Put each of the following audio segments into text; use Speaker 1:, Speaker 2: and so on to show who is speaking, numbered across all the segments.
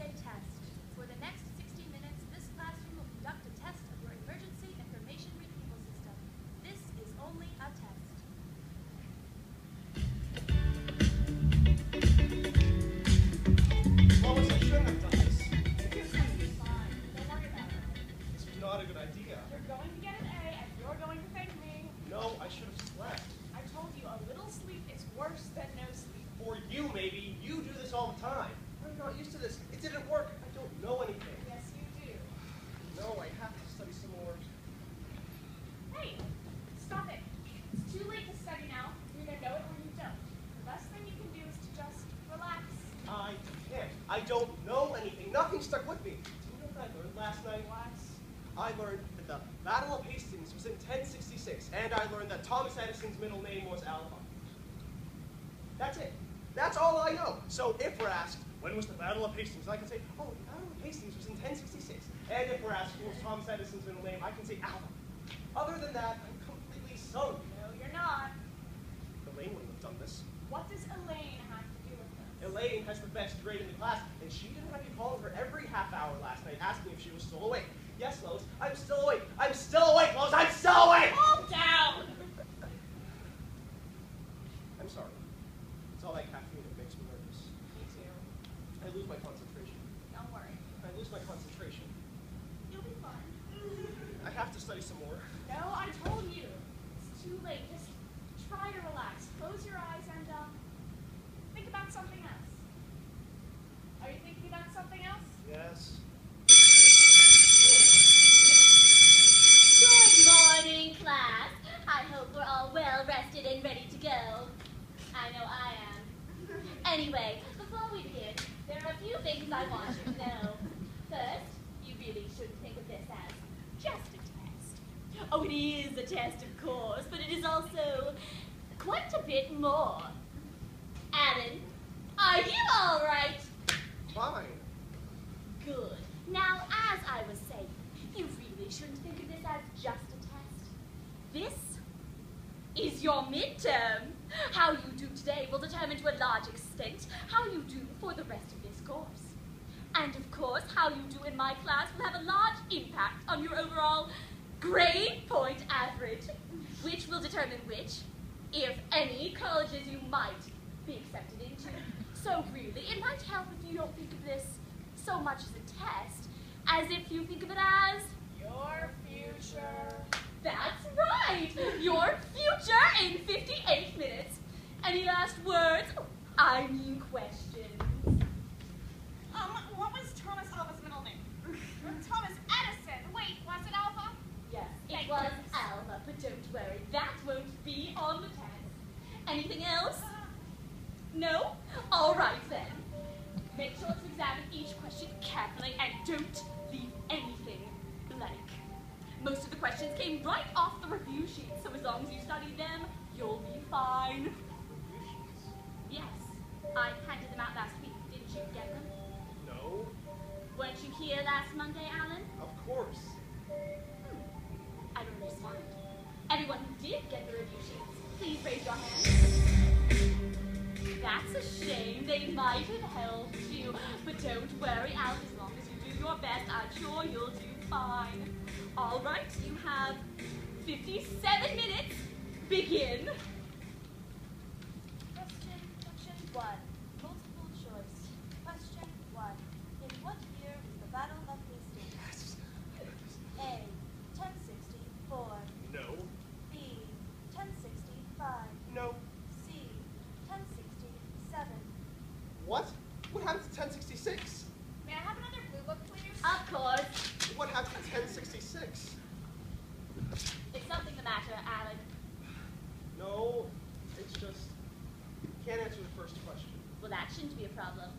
Speaker 1: a test. For the next 60 minutes, this classroom will conduct a test of your emergency information retrieval system. This is only a test.
Speaker 2: Lois, I shouldn't have done this.
Speaker 3: It's going to be fine. Don't worry about it.
Speaker 2: This was not a good idea.
Speaker 3: You're going to get an A, and you're going to thank me.
Speaker 2: No, I should have slept.
Speaker 3: I told you, a little sleep is worse than no sleep.
Speaker 2: For you, maybe. You do this all the time. I'm not used to this. It didn't work. I don't know anything.
Speaker 3: Yes, you do.
Speaker 2: No, I have to study some more.
Speaker 3: Hey, stop it. It's too late to study now. You either know it or you don't. The best thing you can do is to just relax.
Speaker 2: I can't. I don't know anything. Nothing stuck with me. Do you know what I learned last night?
Speaker 3: What?
Speaker 2: I learned that the Battle of Hastings was in 1066, and I learned that Thomas Edison's middle name was Alva. That's it. That's all I know. So if we're asked, when was the Battle of Hastings? I can say, oh, the Battle of Hastings was in 1066. And if we're asked, what was Thomas Edison's middle name? I can say Alva. Other than that, I'm completely sunk.
Speaker 3: No, you're not.
Speaker 2: Elaine wouldn't have done this.
Speaker 3: What does Elaine have to do with this?
Speaker 2: Elaine has the best grade in the class, and she didn't have you calling her every half hour last night asking if she was still awake. Yes, Lois, I'm still awake. I'm still awake, Lois, I'm still awake!
Speaker 3: Calm down!
Speaker 2: I'm sorry. It's all that caffeine that makes me nervous.
Speaker 3: Me too.
Speaker 2: I lose my concentration.
Speaker 3: Don't worry.
Speaker 2: I lose my concentration.
Speaker 3: You'll be fine.
Speaker 2: I have to study some more.
Speaker 3: No, I told you. It's too late. Just try to relax. Close your eyes and, think about something else. Are you thinking about something else?
Speaker 2: Yes.
Speaker 4: Good morning, class. I hope we're all well rested and ready to go. I know I am. Anyway, before we begin, there are a few things I want you to know. First, you really shouldn't think of this as just a test. Oh, it is a test, of course, but it is also quite a bit more. Alan, are you all right?
Speaker 2: Fine.
Speaker 4: Good. Now, as I was saying, you really shouldn't think of this as just a test. This is your midterm. How you do today will determine to a large extent how you do for the rest of this course. And of course, how you do in my class will have a large impact on your overall grade point average, which will determine which, if any, colleges you might be accepted into. So really, it might help if you don't think of this so much as a test, as if you think of it as
Speaker 3: Your future.
Speaker 4: that's right! Your future in 58 minutes. Any last words? I mean questions.
Speaker 3: What was Thomas Alva's middle name? Thomas Edison. Wait, was it Alva?
Speaker 4: Yes,
Speaker 3: Thank
Speaker 4: it was
Speaker 3: goodness.
Speaker 4: Alva, but don't worry, that won't be on the test. Anything else? No? All right then. Make sure to examine each question carefully and don't leave anything blank. Most of the questions came right off the review sheet, so as long as you study them, you'll be fine. Yes, I handed them out last week. Didn't you get them?
Speaker 2: No.
Speaker 4: Weren't you here last Monday, Alan?
Speaker 2: Of course.
Speaker 4: I don't understand. Everyone who did get the review sheets, please raise your hand. That's a shame. They might have helped you. But don't worry, Alan. As long as you do your best, I'm sure you'll do fine. All right, you have 57 minutes. Begin.
Speaker 1: Question 1. Multiple choice. Question 1. In what year was the Battle of Hastings? A. 1064.
Speaker 2: No.
Speaker 1: B. 1065.
Speaker 2: No.
Speaker 1: C. 1067.
Speaker 2: What? What happened to 1066?
Speaker 3: May I have another blue book, please?
Speaker 4: Of course.
Speaker 2: What happened to 1066?
Speaker 4: Is something the matter, Alan?
Speaker 2: No, it's just, can't answer the first question.
Speaker 4: Well, that shouldn't be a problem.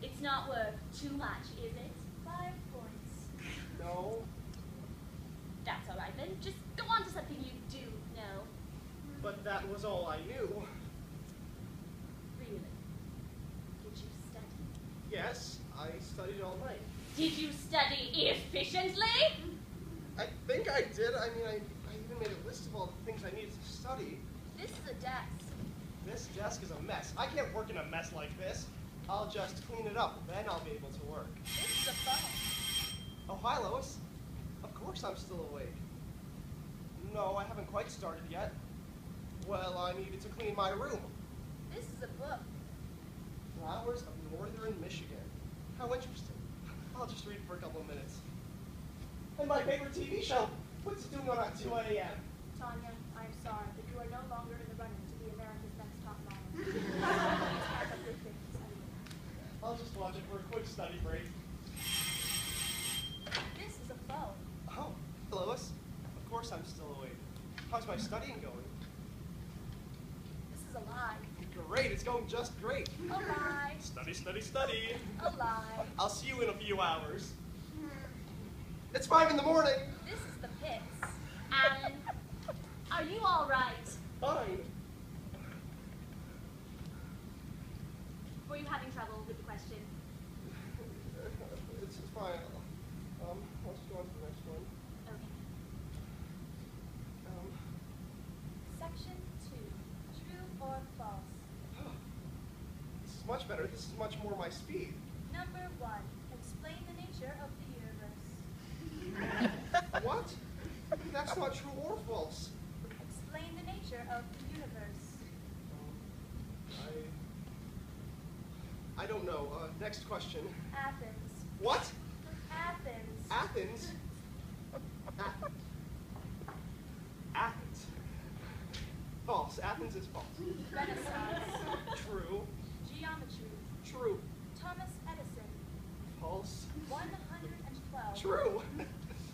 Speaker 4: It's not worth too much, is it?
Speaker 1: 5 points.
Speaker 2: No.
Speaker 4: That's all right then. Just go on to something you do know.
Speaker 2: But that was all I knew.
Speaker 4: Really? Did you study?
Speaker 2: Yes, I studied all night.
Speaker 4: Did you study efficiently?
Speaker 2: I think I did. I mean, I even made a list of all the things I needed to study.
Speaker 4: This is a desk.
Speaker 2: This desk is a mess. I can't work in a mess like this. I'll just clean it up, then I'll be able to work.
Speaker 1: This is a phone.
Speaker 2: Oh, hi, Lois. Of course I'm still awake. No, I haven't quite started yet. Well, I needed to clean my room.
Speaker 1: This is a book.
Speaker 2: Flowers of Northern Michigan. How interesting. I'll just read for a couple of minutes. And my favorite TV show. What's it doing on at 2 a.m.?
Speaker 3: Tanya, I'm sorry, but you are no longer in the running to be America's next top model. Please pack up your things anyway.
Speaker 2: I'll just watch it for a quick study break.
Speaker 1: This is a phone.
Speaker 2: Oh, Lois. Of course I'm still awake. How's my studying going?
Speaker 1: This is a lie.
Speaker 2: Great, it's going just great.
Speaker 1: A lie.
Speaker 2: Study, study, study.
Speaker 1: A lie.
Speaker 2: I'll see you in a few hours. It's 5 in the morning.
Speaker 1: This is the pits.
Speaker 4: Alan, are you all right?
Speaker 2: Fine.
Speaker 4: Were you having trouble with the question?
Speaker 2: It's fine. Let's go on to the next one.
Speaker 4: Okay.
Speaker 1: Section 2. True or false?
Speaker 2: This is much better. This is much more my speed.
Speaker 1: Number 1. Explain the nature of the universe.
Speaker 2: What? That's not true or false.
Speaker 1: Explain the nature of the universe.
Speaker 2: I don't know. Next question.
Speaker 1: Athens.
Speaker 2: What?
Speaker 1: Athens.
Speaker 2: Athens? Athens. False. Athens is false.
Speaker 1: Renaissance.
Speaker 2: True.
Speaker 1: Geometry.
Speaker 2: True.
Speaker 1: Thomas Edison.
Speaker 2: False.
Speaker 1: 112.
Speaker 2: True.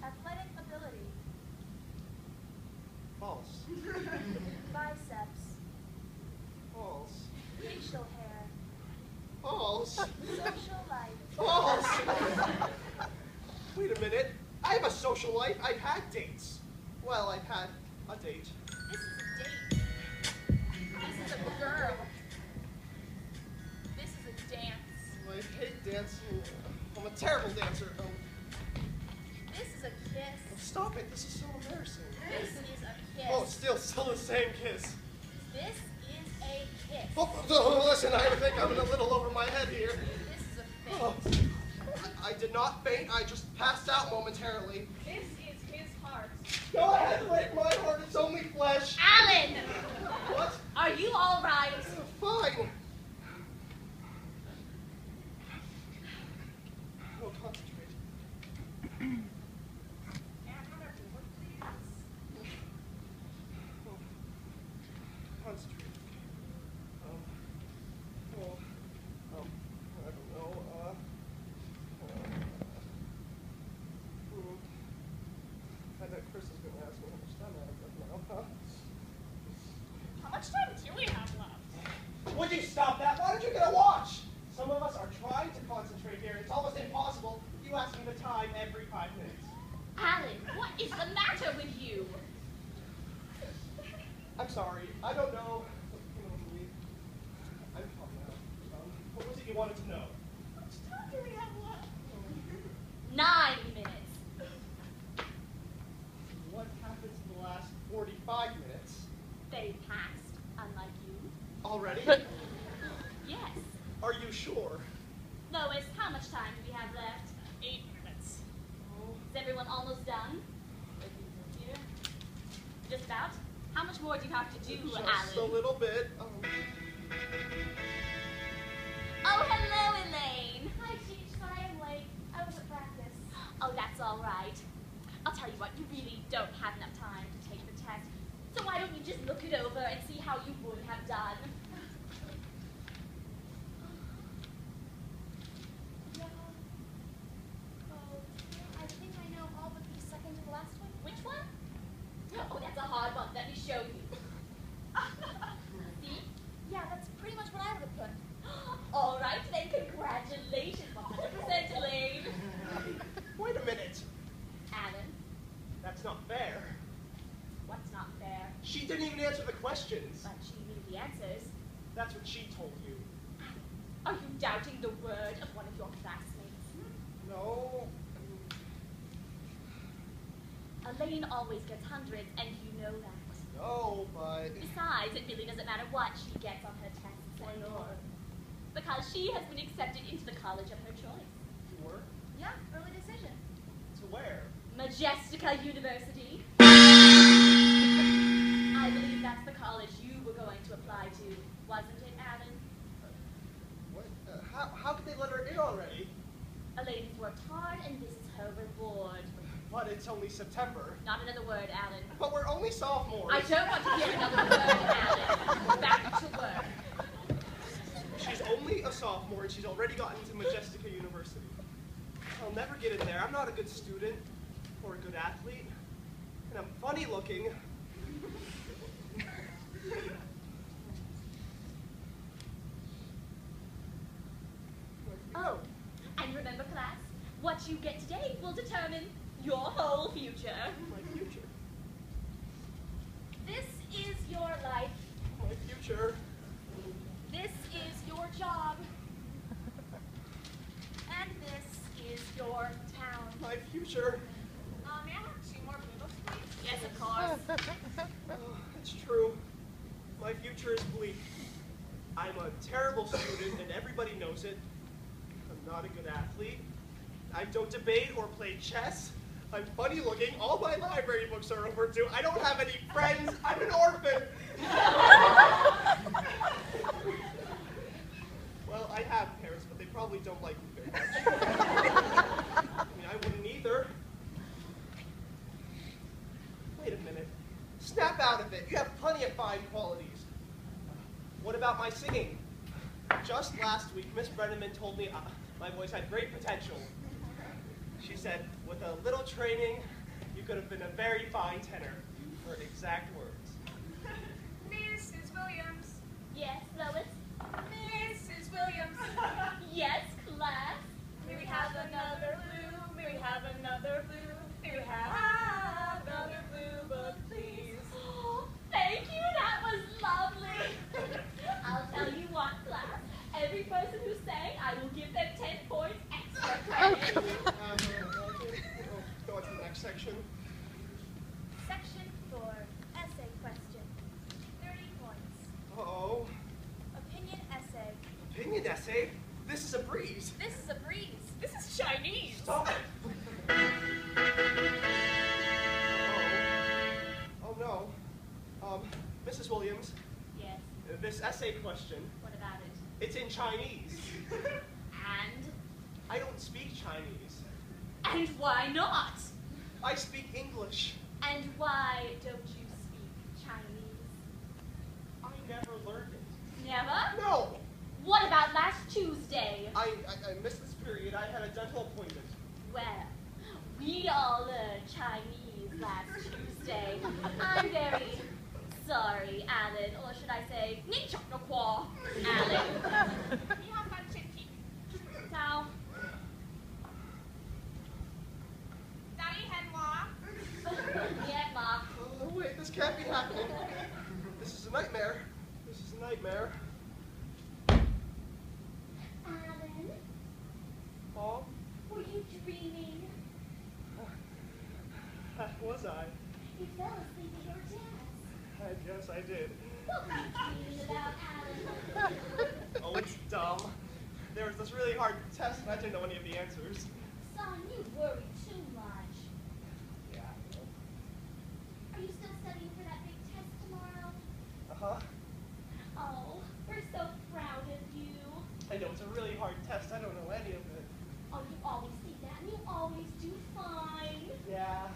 Speaker 1: Athletic ability.
Speaker 2: False.
Speaker 1: Biceps.
Speaker 2: False.
Speaker 1: Facial hair.
Speaker 2: False.
Speaker 1: Social life.
Speaker 2: False. Wait a minute. I have a social life. I've had dates. Well, I've had a date.
Speaker 1: This is a date. This is a girl. This is a dance.
Speaker 2: I hate dancing. I'm a terrible dancer.
Speaker 1: This is a kiss.
Speaker 2: Stop it. This is so embarrassing.
Speaker 1: This is a kiss.
Speaker 2: Oh, still the same kiss.
Speaker 1: This is a kiss.
Speaker 2: Oh, listen, I think I'm a little over my head here.
Speaker 1: This is a
Speaker 2: Oh,
Speaker 1: faint.
Speaker 2: I did not faint. I just passed out momentarily.
Speaker 3: This is his heart.
Speaker 2: Go ahead, break my heart. It's only flesh.
Speaker 4: Alan,
Speaker 2: What?
Speaker 4: are you all right?
Speaker 2: Fine. Oh, concentrate. Oh, concentrate. I don't know. I bet Chris is going to ask me how much time I have left now, huh?
Speaker 3: How much time do we have left?
Speaker 2: Would you stop that? Why don't you get a watch? Some of us are trying to concentrate here. It's almost impossible. You ask me the time every 5 minutes.
Speaker 4: Alan, what is the matter with you?
Speaker 2: I'm sorry. I don't know. I'm calm now. What was it you wanted to know?
Speaker 3: How much time do we have left?
Speaker 4: 9 minutes.
Speaker 2: What happened to the last 45 minutes?
Speaker 4: They passed, unlike you.
Speaker 2: Already?
Speaker 4: Yes.
Speaker 2: Are you sure?
Speaker 4: Lois, how much time do we have left?
Speaker 3: 8 minutes.
Speaker 2: Oh,
Speaker 4: Is everyone almost done? Here? Just about? How much more do you have to do,
Speaker 2: just
Speaker 4: Alan?
Speaker 2: a little bit.
Speaker 4: Oh, hello, Elaine.
Speaker 3: Hi, Cheech. Sorry I'm late. I was at practice.
Speaker 4: Oh, that's all right. I'll tell you what, you really don't have enough time to take the test. So why don't you just look it over and see how you would have done?
Speaker 3: Yeah. Oh, I think I know all but the second to the last one.
Speaker 4: Which one? Oh, that's a hard one. Let me show you. See?
Speaker 3: Yeah, that's pretty much what I would have put.
Speaker 4: All right, then congratulations, 100%, Elaine.
Speaker 2: Wait a minute.
Speaker 4: Alan,
Speaker 2: That's not fair.
Speaker 4: what's not fair?
Speaker 2: She didn't even answer the questions.
Speaker 4: But she knew the answers.
Speaker 2: That's what she told you.
Speaker 4: Are you doubting the word of one of your classmates?
Speaker 2: No.
Speaker 4: Elaine always gets hundreds, and you know that.
Speaker 2: No, but...
Speaker 4: Besides, it really doesn't matter what she gets on her tests
Speaker 2: Why
Speaker 4: anymore.
Speaker 2: not?
Speaker 4: because she has been accepted into the college of her choice.
Speaker 2: You were?
Speaker 1: Yeah, early decision.
Speaker 2: To where?
Speaker 4: Majestica University. I believe that's the college you were going to apply to, wasn't it, Alan?
Speaker 2: What? How could they let her in already?
Speaker 4: A lady's worked hard, and this is her reward.
Speaker 2: But it's only September.
Speaker 4: Not another word, Alan.
Speaker 2: But we're only sophomores.
Speaker 4: I don't want to hear another word, Alan. Back to work.
Speaker 2: She's only a sophomore, and she's already gotten into Majestica University. I'll never get in there. I'm not a good student or a good athlete, and I'm funny looking.
Speaker 4: Oh, and remember, class, what you get today will determine your whole future.
Speaker 2: My future.
Speaker 4: This is your life.
Speaker 2: My future.
Speaker 4: This is your job. And this is your town.
Speaker 2: My future.
Speaker 3: May I have 2 more blue books, please?
Speaker 4: Yes, of course.
Speaker 2: Oh, it's true. My future is bleak. I'm a terrible student, and everybody knows it. I'm not a good athlete. I don't debate or play chess. I'm funny looking. All my library books are over to. I don't have any friends. I'm an orphan. Well, I have parents, but they probably don't like me very much. I mean, I wouldn't either. Wait a minute. Snap out of it. You have plenty of fine qualities. What about my singing? Just last week, Miss Brenneman told me my voice had great potential. She said, with a little training, you could have been a very fine tenor. Her exact words.
Speaker 3: Mrs. Williams.
Speaker 4: Yes, Lois?
Speaker 3: Mrs. Williams.
Speaker 4: Yes, class?
Speaker 3: May we have another blue? May we have another blue? May we have another blue book, please?
Speaker 4: Oh, thank you, that was lovely. I'll tell you what, class. Every person who sang, I will give them 10 points extra credit.
Speaker 2: Go on to the next section.
Speaker 1: Section 4, essay question. 30 points.
Speaker 2: Uh-oh.
Speaker 1: Opinion essay.
Speaker 2: Opinion essay? This is a breeze.
Speaker 1: This is a breeze.
Speaker 3: This is Chinese.
Speaker 2: Stop it. Oh no. Mrs. Williams,
Speaker 4: Yes,
Speaker 2: this essay question,
Speaker 4: what about it?
Speaker 2: it's in Chinese.
Speaker 4: And?
Speaker 2: I don't speak Chinese.
Speaker 4: And why not?
Speaker 2: I speak English.
Speaker 4: And why don't you speak Chinese?
Speaker 2: I never learned it.
Speaker 4: Never?
Speaker 2: No!
Speaker 4: What about last Tuesday?
Speaker 2: I missed this period. I had a dental appointment.
Speaker 4: Well, we all learned Chinese last Tuesday. I'm very sorry, Alan, or should I say, 你讲的话, Alan.
Speaker 3: 你好，范晨体。
Speaker 4: Now,
Speaker 3: 大力汉话。
Speaker 4: yeah, Ma.
Speaker 2: Oh, wait, this can't be happening. This is a nightmare. This is a nightmare.
Speaker 4: Alan,
Speaker 2: Mom?
Speaker 4: were you dreaming?
Speaker 2: Was I?
Speaker 4: You fell asleep at your desk.
Speaker 2: I guess I did.
Speaker 4: What were you dreaming about, Alan?
Speaker 2: Oh, it's dumb. There was this really hard test, and I didn't know any of the answers.
Speaker 4: Son, you worry too much.
Speaker 2: Yeah.
Speaker 4: Are you still studying for that big test tomorrow?
Speaker 2: Uh-huh.
Speaker 4: Oh, we're so proud of you.
Speaker 2: I know, it's a really hard test. I don't know any of it.
Speaker 4: Oh, you always say that, and you always do fine.
Speaker 2: Yeah.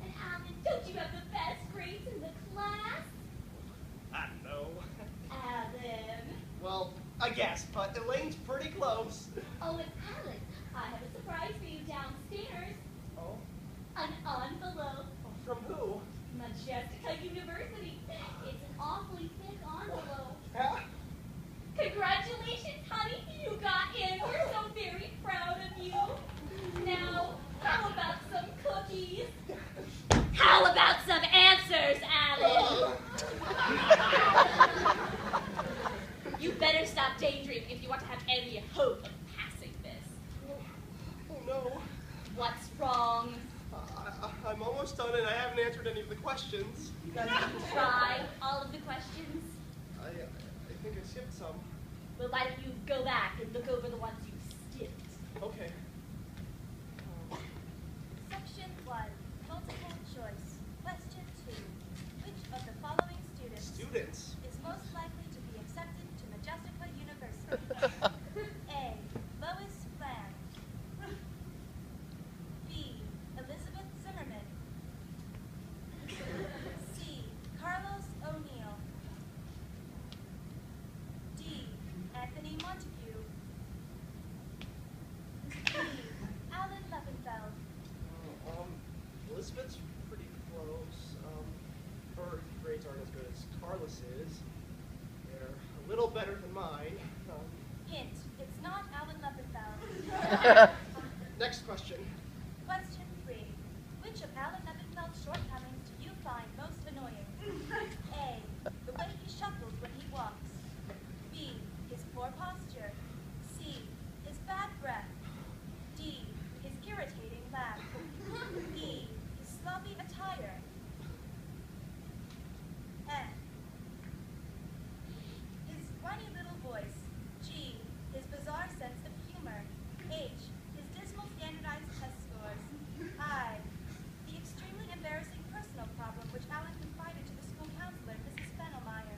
Speaker 4: And Alan, don't you have the best grades in the class?
Speaker 2: I don't know.
Speaker 4: Alan.
Speaker 2: Well, I guess, but Elaine's pretty close.
Speaker 4: Oh, it's Alan. I have a surprise for you downstairs.
Speaker 2: Oh?
Speaker 4: An envelope.
Speaker 2: From who?
Speaker 4: Majestica University. It's an awfully thick envelope.
Speaker 2: Yeah?
Speaker 4: Congratulations, honey. You got in. We're so very proud of you. Now, how about some cookies? How about some answers, Alan? You better stop daydreaming if you want to have any hope of passing this.
Speaker 2: Oh, no.
Speaker 4: What's wrong?
Speaker 2: I'm almost done, and I haven't answered any of the questions.
Speaker 4: Try all of the questions.
Speaker 2: I think I skipped some.
Speaker 4: We'll let you go back and look over the ones you skipped.
Speaker 2: Okay.
Speaker 1: Section 1, multiple choice. Question 2. Which of the following students
Speaker 2: Students.
Speaker 1: is most likely to be accepted to Majestica University? A. Lois Flan. B. Elizabeth Zimmerman. C. Carlos O'Neill. D. Anthony Montague. E. Alan Leffenfeld.
Speaker 2: Elizabeth's pretty close. Her grades aren't as good as Carlos's. They're a little better than mine.
Speaker 1: Hint, it's not Alan Leffenfeld.
Speaker 2: Next question.
Speaker 1: Question 3. Which of Alan Leffenfeld's shortcomings do you find most annoying? A. The way he shuffles when he walks. B. His poor posture. C. His bad breath. D. His irritating laugh. E. His sloppy attire. F. His whiny little voice. G. His bizarre sense of humor. H. His dismal standardized test scores. I. The extremely embarrassing personal problem which Alan confided to the school counselor, Mrs. Fenelmeyer.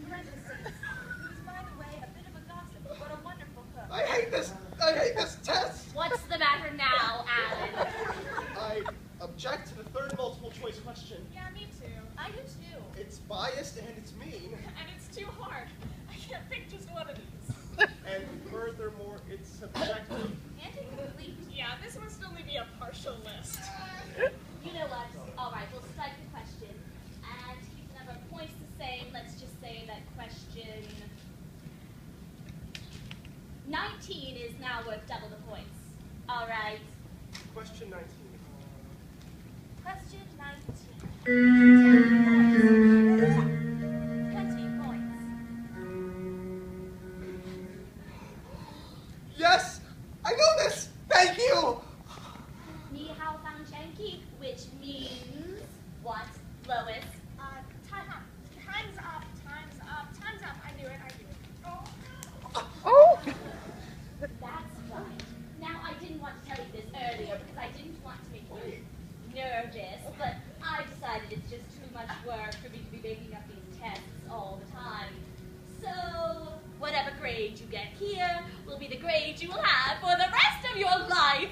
Speaker 1: Parentheses. Who is, by the way, a bit of a gossip, but a wonderful cook.
Speaker 2: I hate this test!
Speaker 4: What's the matter now, Alan?
Speaker 2: I object to the third multiple choice question.
Speaker 3: Yeah, me too. I do too.
Speaker 2: It's biased and it's mean.
Speaker 3: And it's too hard. I can't pick just one of these.
Speaker 2: And furthermore, it's subjective.
Speaker 1: And incomplete.
Speaker 3: Yeah, this must only be a partial list.
Speaker 4: You know what? All right, we'll strike the question. And to keep the number of points the same, let's just say that question 19 is now worth double the points. All right.
Speaker 2: Question 19.
Speaker 1: Question 19. 20 points.
Speaker 2: Yes! I know this! Thank you!
Speaker 4: Ni hao fang chen ki, which means what, Lois?
Speaker 3: Time's up. Time's up. I knew it.
Speaker 5: Oh!
Speaker 4: That's right. Now, I didn't want to tell you this earlier because I didn't want to make you nervous, but I decided it's just too much work for me to be making up these tests all the time. So, whatever grade you get here will be the grade you will have for the rest of your life.